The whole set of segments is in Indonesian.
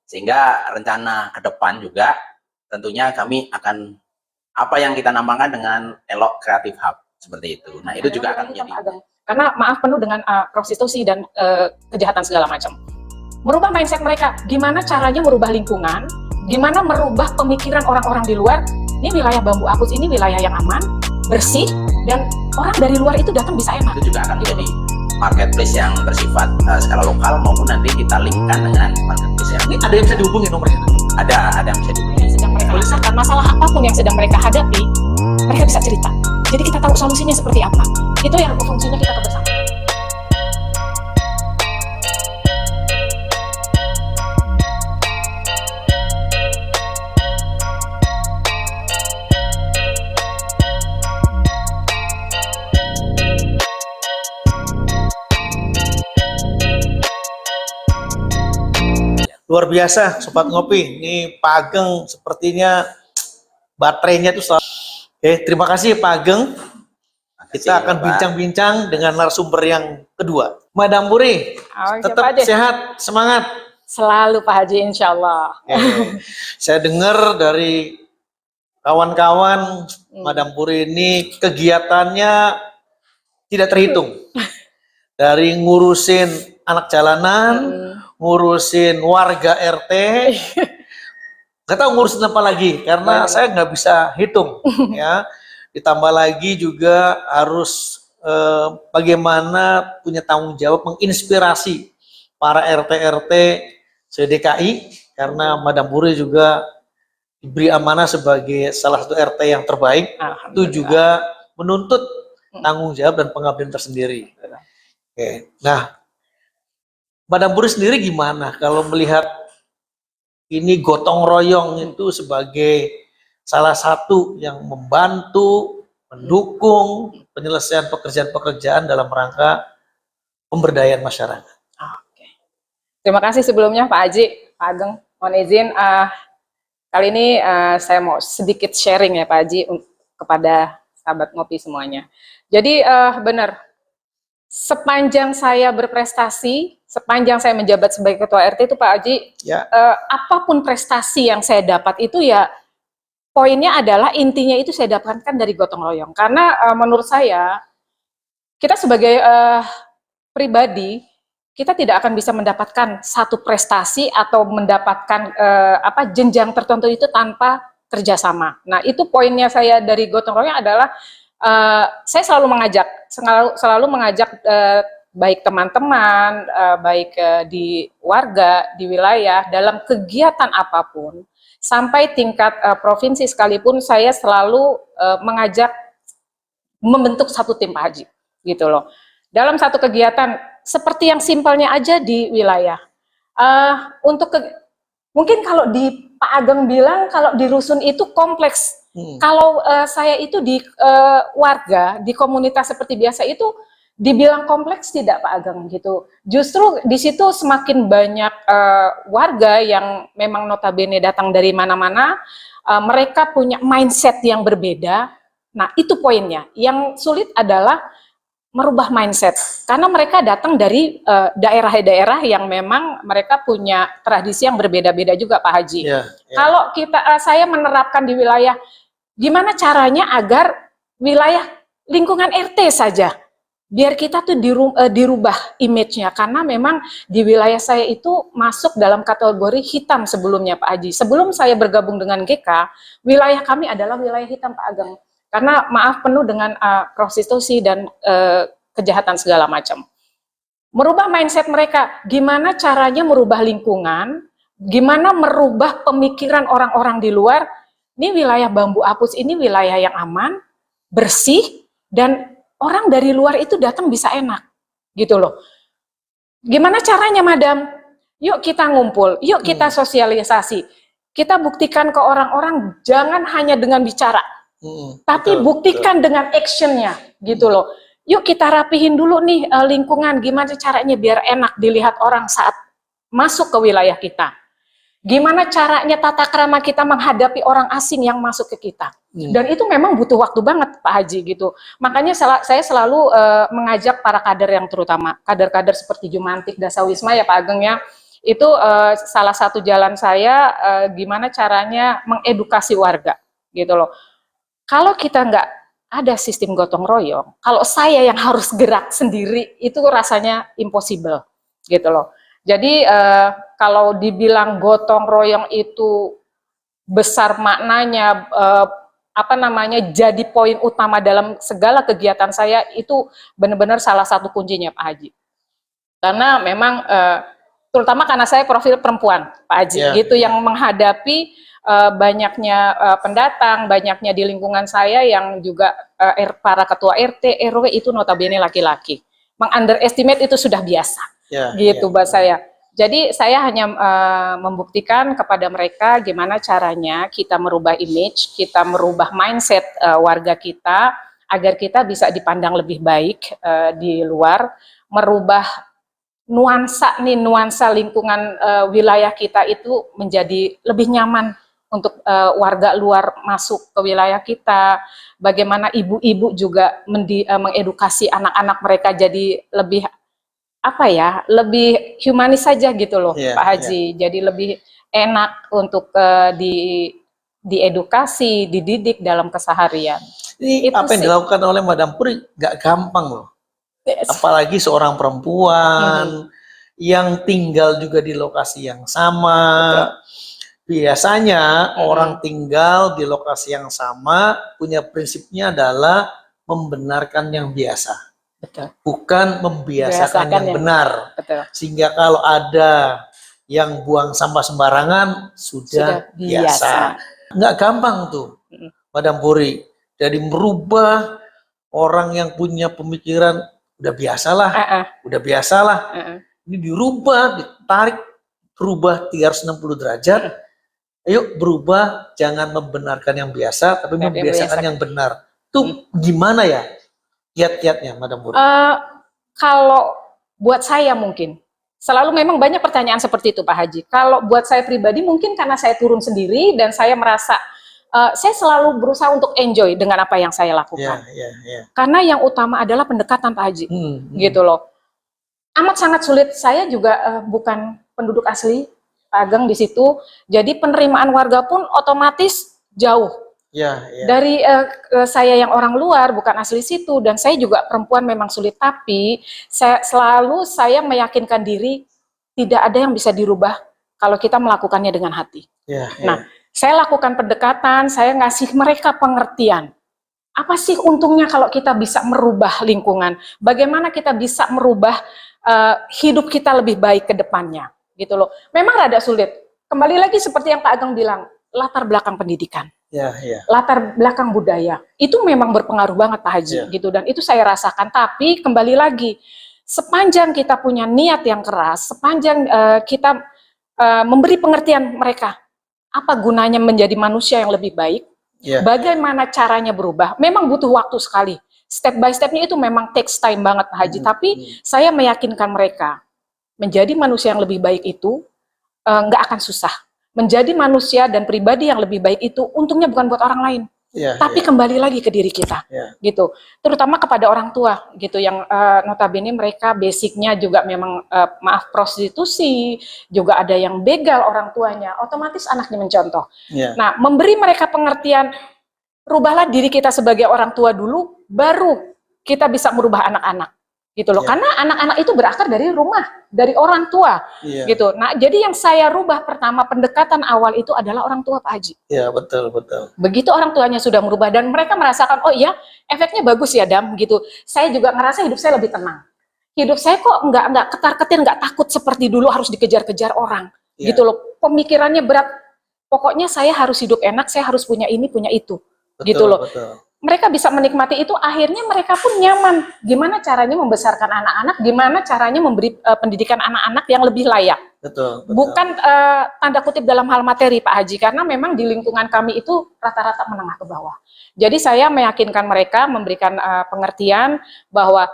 Sehingga rencana ke depan juga tentunya kami akan apa yang kita namakan dengan Elok Creative Hub seperti itu. Nah, itu juga akan menjadi karena maaf penuh dengan prostitusi dan kejahatan segala macam. Merubah mindset mereka, gimana caranya merubah lingkungan, gimana merubah pemikiran orang-orang di luar. Ini wilayah Bambu Apus ini wilayah yang aman, bersih, dan orang dari luar itu datang bisa enak. Itu juga akan menjadi marketplace yang bersifat skala lokal maupun nanti kita linkkan dengan marketplace yang ini ada yang bisa dihubungi nomornya? Ada yang bisa dihubungi. Sedang mereka rasakan masalah apapun yang sedang mereka hadapi, mereka bisa cerita. Jadi kita tahu solusinya seperti apa. Itu yang fungsinya kita kebersamaan. Luar biasa Sobat Ngopi, ini Pak Ageng sepertinya baterainya tuh selalu. Oke, terima kasih Pak Ageng. Kita akan bincang-bincang dengan narasumber yang kedua. Madam Puri, tetap sehat, semangat. Selalu Pak Haji, insya Allah. Saya dengar dari kawan-kawan Madam Puri ini kegiatannya tidak terhitung. Dari ngurusin anak jalanan, ngurusin warga RT, nggak tahu ngurusin apa lagi karena saya nggak bisa hitung ya. Ditambah lagi juga harus bagaimana punya tanggung jawab menginspirasi para RT-RT se-DKI karena Madam Puri juga diberi amanah sebagai salah satu RT yang terbaik, itu juga menuntut tanggung jawab dan pengabdian tersendiri. Oke, nah Madam Puri sendiri gimana kalau melihat ini gotong royong itu sebagai salah satu yang membantu, mendukung penyelesaian pekerjaan-pekerjaan dalam rangka pemberdayaan masyarakat. Oke. Terima kasih sebelumnya Pak Haji, Pak Ageng. Mohon izin, kali ini saya mau sedikit sharing ya Pak Haji kepada sahabat ngopi semuanya. Jadi benar, sepanjang saya berprestasi, sepanjang saya menjabat sebagai ketua RT itu Pak Haji, ya. Apapun prestasi yang saya dapat itu ya poinnya adalah intinya itu saya dapatkan dari gotong royong. Karena menurut saya kita sebagai pribadi kita tidak akan bisa mendapatkan satu prestasi atau mendapatkan jenjang tertentu itu tanpa kerjasama. Nah itu poinnya saya dari gotong royong adalah saya selalu mengajak baik teman-teman, baik di warga, di wilayah, dalam kegiatan apapun, sampai tingkat provinsi sekalipun, saya selalu mengajak membentuk satu tim Pak Haji, gitu loh. Dalam satu kegiatan, seperti yang simpelnya aja di wilayah. Mungkin kalau di Pak Ageng bilang, kalau di rusun itu kompleks. Kalau saya itu di warga, di komunitas seperti biasa itu, dibilang kompleks tidak Pak Ageng gitu. Justru di situ semakin banyak warga yang memang notabene datang dari mana-mana, mereka punya mindset yang berbeda. Nah itu poinnya. Yang sulit adalah merubah mindset karena mereka datang dari daerah-daerah yang memang mereka punya tradisi yang berbeda-beda juga Pak Haji. Kalau saya menerapkan di wilayah, gimana caranya agar wilayah lingkungan RT saja biar kita tuh dirubah image-nya, karena memang di wilayah saya itu masuk dalam kategori hitam sebelumnya Pak Haji. Sebelum saya bergabung dengan GK, wilayah kami adalah wilayah hitam Pak Ageng. Karena maaf penuh dengan prostitusi dan kejahatan segala macam. Merubah mindset mereka, gimana caranya merubah lingkungan, gimana merubah pemikiran orang-orang di luar. Ini wilayah Bambu Apus ini wilayah yang aman, bersih, dan orang dari luar itu datang bisa enak, gitu loh. Gimana caranya, Madam? Yuk kita ngumpul, yuk kita sosialisasi. Kita buktikan ke orang-orang, jangan hanya dengan bicara, tapi buktikan dengan actionnya, gitu loh. Yuk kita rapihin dulu nih lingkungan, gimana caranya biar enak dilihat orang saat masuk ke wilayah kita. Gimana caranya tata krama kita menghadapi orang asing yang masuk ke kita. Dan itu memang butuh waktu banget Pak Haji gitu. Makanya saya selalu mengajak para kader yang terutama, kader-kader seperti Jumantik, Dasawisma ya Pak Ageng ya, Itu salah satu jalan saya gimana caranya mengedukasi warga gitu loh. Kalau kita nggak ada sistem gotong royong, kalau saya yang harus gerak sendiri itu rasanya impossible gitu loh. Jadi kalau dibilang gotong royong itu besar maknanya, apa namanya, jadi poin utama dalam segala kegiatan saya, itu benar-benar salah satu kuncinya Pak Haji. Karena memang terutama karena saya profil perempuan, Pak Haji, gitu, yang menghadapi banyaknya pendatang, banyaknya di lingkungan saya yang juga para ketua RT, RW itu notabene laki-laki. Meng-underestimate itu sudah biasa, gitu buat saya. Jadi saya hanya membuktikan kepada mereka gimana caranya kita merubah image, kita merubah mindset warga kita, agar kita bisa dipandang lebih baik di luar, merubah nuansa lingkungan wilayah kita itu menjadi lebih nyaman untuk warga luar masuk ke wilayah kita. Bagaimana ibu-ibu juga mengedukasi anak-anak mereka jadi lebih, apa ya, lebih humanis saja gitu loh, Pak Haji. Jadi lebih enak untuk diedukasi, dididik dalam keseharian. Ini itu apa yang dilakukan oleh Madam Puri nggak gampang loh. Apalagi seorang perempuan yang tinggal juga di lokasi yang sama. Biasanya orang tinggal di lokasi yang sama punya prinsipnya adalah membenarkan yang biasa. Betul. Bukan membiasakan yang benar. Betul. Sehingga kalau ada yang buang sampah sembarangan sudah biasa. Nggak gampang tuh, Madam Puri. Jadi merubah orang yang punya pemikiran udah biasalah, ini dirubah, ditarik, berubah 360 derajat. Ayo berubah, jangan membenarkan yang biasa, tapi membiasakan yang benar. Itu gimana ya kiat-kiatnya, Madam Puri? Kalau buat saya mungkin, selalu memang banyak pertanyaan seperti itu Pak Haji. Kalau buat saya pribadi mungkin karena saya turun sendiri dan saya merasa, saya selalu berusaha untuk enjoy dengan apa yang saya lakukan. Karena yang utama adalah pendekatan Pak Haji, gitu loh. Amat sangat sulit, saya juga bukan penduduk asli, Pak Ageng di situ, jadi penerimaan warga pun otomatis jauh. Dari saya yang orang luar, bukan asli situ, dan saya juga perempuan memang sulit, tapi saya meyakinkan diri tidak ada yang bisa dirubah kalau kita melakukannya dengan hati. Nah, saya lakukan pendekatan, saya ngasih mereka pengertian. Apa sih untungnya kalau kita bisa merubah lingkungan? Bagaimana kita bisa merubah hidup kita lebih baik ke depannya, gitu loh. Memang rada sulit. Kembali lagi seperti yang Pak Ageng bilang, latar belakang pendidikan, latar belakang budaya, itu memang berpengaruh banget Pak Haji, gitu. Dan itu saya rasakan. Tapi kembali lagi, sepanjang kita punya niat yang keras, sepanjang kita memberi pengertian mereka, apa gunanya menjadi manusia yang lebih baik, bagaimana caranya berubah, memang butuh waktu sekali. Step by stepnya itu memang takes time banget Pak Haji, tapi saya meyakinkan mereka, menjadi manusia yang lebih baik itu nggak akan susah. Menjadi manusia dan pribadi yang lebih baik itu untungnya bukan buat orang lain, tapi kembali lagi ke diri kita, gitu. Terutama kepada orang tua, gitu, yang notabene mereka basicnya juga memang maaf prostitusi, juga ada yang begal orang tuanya, otomatis anaknya mencontoh. Nah, memberi mereka pengertian, rubahlah diri kita sebagai orang tua dulu, baru kita bisa merubah anak-anak, gitu loh. Karena anak-anak itu berakar dari rumah, dari orang tua, gitu. Nah, jadi yang saya rubah pertama, pendekatan awal itu adalah orang tua Pak Haji. Betul. Begitu orang tuanya sudah merubah dan mereka merasakan, oh iya, efeknya bagus ya Dam, gitu. Saya juga ngerasa hidup saya lebih tenang. Hidup saya kok nggak ketar-ketir, nggak takut seperti dulu harus dikejar-kejar orang, gitu loh. Pemikirannya berat. Pokoknya saya harus hidup enak, saya harus punya ini, punya itu. Gitu loh. Mereka bisa menikmati itu, akhirnya mereka pun nyaman. Gimana caranya membesarkan anak-anak, gimana caranya memberi pendidikan anak-anak yang lebih layak. Bukan tanda kutip dalam hal materi Pak Haji, karena memang di lingkungan kami itu rata-rata menengah ke bawah. Jadi saya meyakinkan mereka, memberikan pengertian bahwa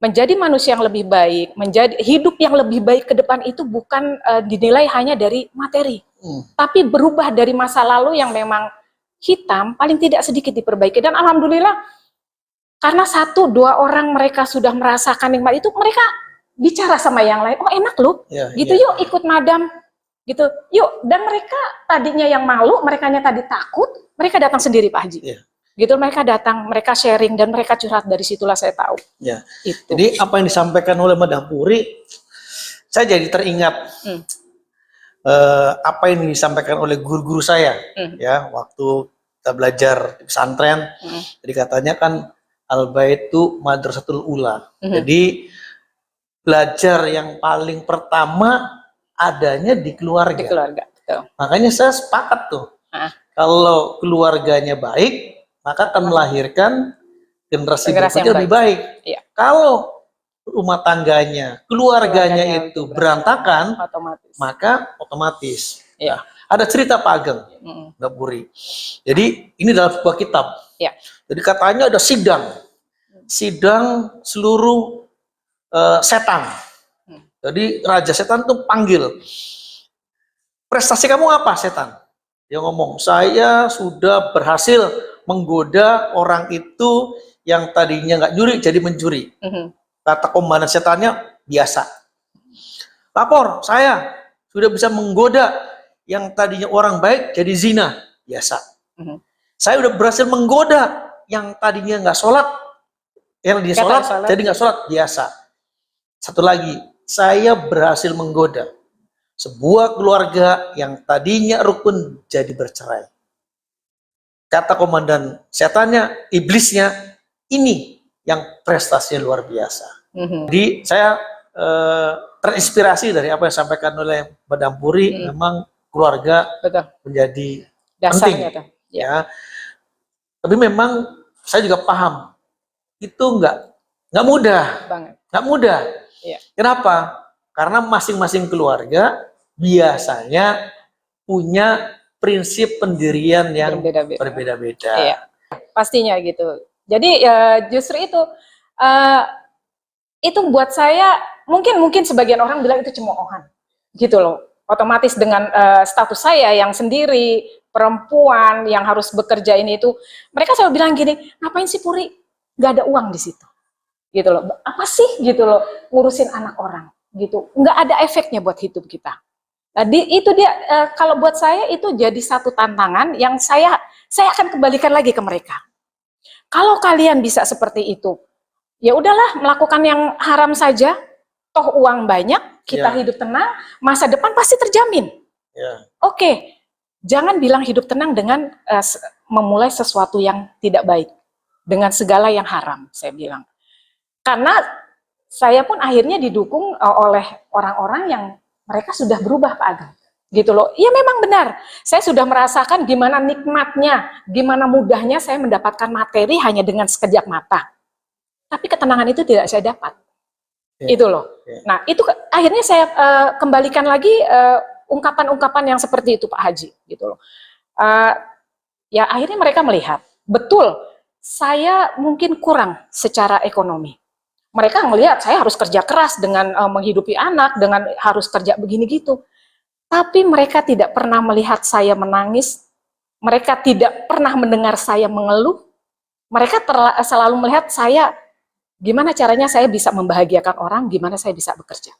menjadi manusia yang lebih baik, menjadi hidup yang lebih baik ke depan itu bukan dinilai hanya dari materi, tapi berubah dari masa lalu yang memang hitam, paling tidak sedikit diperbaiki. Dan alhamdulillah, karena 1-2 orang mereka sudah merasakan nikmat itu, mereka bicara sama yang lain, oh enak loh, Ya, gitu, ya. yuk ikut madam, gitu, yuk. Dan mereka tadinya yang malu, merekanya tadi takut, mereka datang sendiri Pak Haji. Ya. Gitu, mereka datang, mereka sharing, dan mereka curhat, dari situlah saya tahu. Ya. Itu. Jadi apa yang disampaikan oleh Madam Puri, saya jadi teringat apa yang disampaikan oleh guru-guru saya, ya, waktu kita belajar di pesantren. Jadi katanya kan al-baitu madrasatul ula. Jadi belajar yang paling pertama adanya di keluarga. Di keluarga, betul. Makanya saya sepakat tuh. Kalau keluarganya baik, maka akan melahirkan generasi berikutnya lebih baik. Iya. Kalau rumah tangganya, keluarganya itu berantakan, maka otomatis. Iya. Ada cerita Pak Ageng, Mbak Puri. Jadi ini dalam sebuah kitab. Iya. Jadi katanya ada sidang seluruh setan. Jadi raja setan tuh panggil, prestasi kamu apa setan? Dia ngomong, saya sudah berhasil menggoda orang itu yang tadinya nggak nyuri jadi mencuri. Kata komandan setannya, biasa. Lapor, saya sudah bisa menggoda yang tadinya orang baik jadi zina, biasa. Saya udah berhasil menggoda yang tadinya nggak sholat, yang dia sholat jadi nggak sholat, biasa. Satu lagi, saya berhasil menggoda sebuah keluarga yang tadinya rukun jadi bercerai. Kata komandan setannya, iblisnya, ini yang prestasinya luar biasa. Jadi saya terinspirasi dari apa yang disampaikan oleh Madam Puri. Memang keluarga menjadi dasarnya penting. Ya. Tapi memang saya juga paham itu nggak mudah, nggak mudah. Ya. Kenapa? Karena masing-masing keluarga biasanya punya prinsip pendirian yang berbeda-beda. Iya, pastinya gitu. Jadi justru itu buat saya mungkin sebagian orang bilang itu cemoohan, gitu loh. Otomatis dengan status saya yang sendiri, perempuan yang harus bekerja ini itu, mereka selalu bilang gini, ngapain sih Puri? Gak ada uang di situ, gitu loh. Apa sih gitu loh ngurusin anak orang, gitu. Nggak ada efeknya buat hidup kita. Jadi itu dia, kalau buat saya itu jadi satu tantangan yang saya akan kembalikan lagi ke mereka. Kalau kalian bisa seperti itu, ya udahlah melakukan yang haram saja, toh uang banyak, kita hidup tenang, masa depan pasti terjamin. Oke, jangan bilang hidup tenang dengan memulai sesuatu yang tidak baik, dengan segala yang haram, saya bilang. Karena saya pun akhirnya didukung oleh orang-orang yang mereka sudah berubah Pak Ageng, gitu loh. Iya memang benar, saya sudah merasakan gimana nikmatnya, gimana mudahnya saya mendapatkan materi hanya dengan sekejap mata. Tapi ketenangan itu tidak saya dapat, itu loh. Nah itu akhirnya saya kembalikan lagi ungkapan-ungkapan yang seperti itu Pak Haji, gitu loh. Ya akhirnya mereka melihat, betul, saya mungkin kurang secara ekonomi. Mereka melihat saya harus kerja keras dengan menghidupi anak, dengan harus kerja begini gitu. Tapi mereka tidak pernah melihat saya menangis, mereka tidak pernah mendengar saya mengeluh, mereka selalu melihat saya, gimana caranya saya bisa membahagiakan orang, gimana saya bisa bekerja.